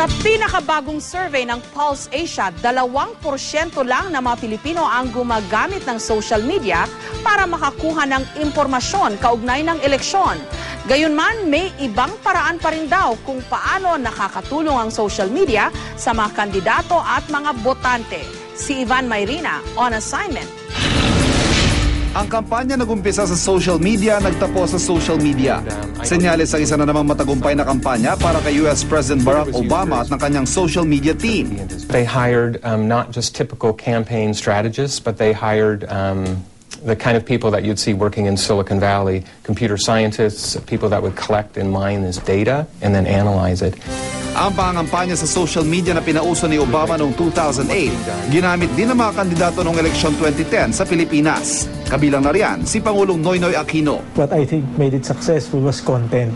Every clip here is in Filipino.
Sa pinakabagong survey ng Pulse Asia, 2% lang ng mga Pilipino ang gumagamit ng social media para makakuha ng impormasyon kaugnay ng eleksyon. Gayunman, may ibang paraan pa rin daw kung paano nakakatulong ang social media sa mga kandidato at mga botante. Si Ivan Mayrina on assignment. Ang kampanya nagumpisa sa social media, nagtapos sa social media. Senyales ang isa na namang matagumpay na kampanya para kay US President Barack Obama at ng kanyang social media team. They hired not just typical campaign strategists, but they hired the kind of people that you'd see working in Silicon Valley, computer scientists, people that would collect and mine this data and then analyze it. Ang pangampanya sa social media na pinauso ni Obama noong 2008, ginamit din ng mga kandidato noong eleksyon 2010 sa Pilipinas. Kabilang na riyan si Pangulong Noynoy Aquino. What I think made it successful was content.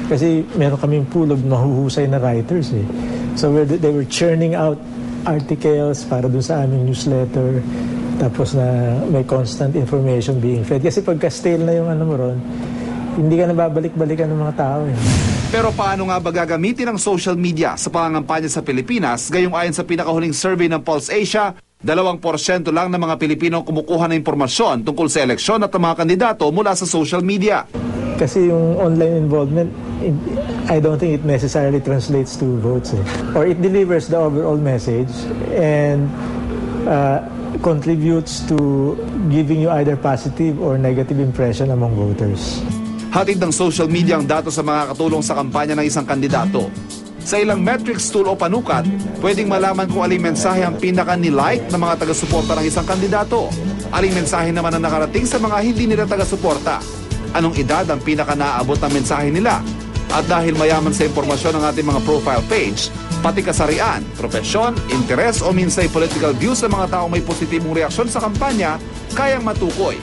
Kasi meron kaming pool of mahuhusay na writers eh. So they were churning out articles para dun sa aming newsletter. Tapos na may constant information being fed. Kasi pagka stale na yung ano mo ron, hindi ka nababalik-balikan ng mga tao eh. Pero paano nga ba gagamitin ang social media sa pangangampanya sa Pilipinas? Gayong ayon sa pinakahuling survey ng Pulse Asia, 2% lang ng mga Pilipino ang kumukuha ng impormasyon tungkol sa eleksyon at ang mga kandidato mula sa social media. Kasi yung online involvement, I don't think it necessarily translates to votes eh. Or it delivers the overall message and contributes to giving you either positive or negative impression among voters. Hatid ng social media ang datos sa mga katulong sa kampanya ng isang kandidato. Sa ilang metrics tool o panukat, pwedeng malaman kung aling mensahe ang pinaka-nilike ng mga taga-suporta ng isang kandidato. Aling mensahe naman ang nakarating sa mga hindi nila taga-suporta. Anong edad ang pinaka-naaabot ng mensahe nila. At dahil mayaman sa impormasyon ng ating mga profile page, pati kasarian, profesyon, interes o minsay political views ng mga taong may positibong reaksyon sa kampanya, kayang matukoy.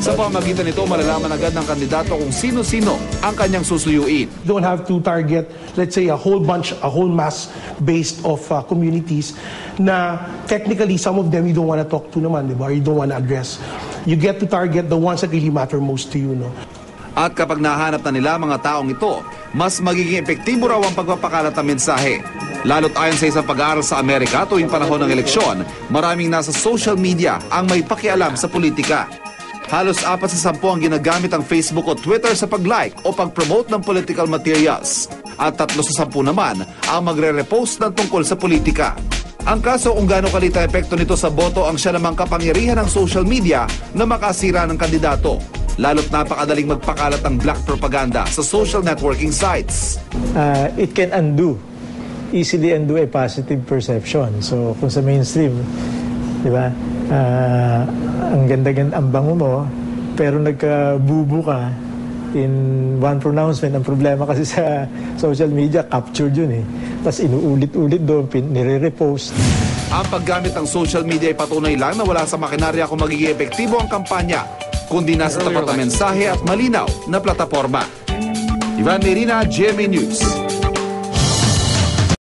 Sa pamagitan nito, malalaman agad ng kandidato kung sino-sino ang kanyang susuyuin. You don't have to target, let's say, a whole mass based of communities na technically some of them you don't want to talk to naman, di ba? Or you don't want to address. You get to target the ones that really matter most to you, no? At kapag nahanap na nila mga taong ito, mas magiging epektibo raw ang pagpapakalat ng mensahe. Lalo't ayon sa isang pag-aaral sa Amerika tuwing panahon ng eleksyon, maraming nasa social media ang may pakialam sa politika. Halos 4 sa 10 ang ginagamit ang Facebook o Twitter sa pag-like o pag-promote ng political materials. At 3 sa 10 naman ang magre-repost ng tungkol sa politika. Ang kaso kung gaano kalita epekto nito sa boto ang siya namang kapangyarihan ng social media na makasira ng kandidato. Lalo't napakadaling magpakalat ng black propaganda sa social networking sites. It can easily undo a positive perception. So kung sa mainstream, di ba, ang ganda-ganda ang bango mo, pero nagkabubo ka in one pronouncement. Ang problema kasi sa social media, captured yun eh. Tapos inuulit-ulit doon, nire-repost. Ang paggamit ng social media ay patunay lang na wala sa makinarya kung magiging epektibo ang kampanya, kundi nasa tapat na mensahe at malinaw na plataforma. Ivan Mayrina, GMA News.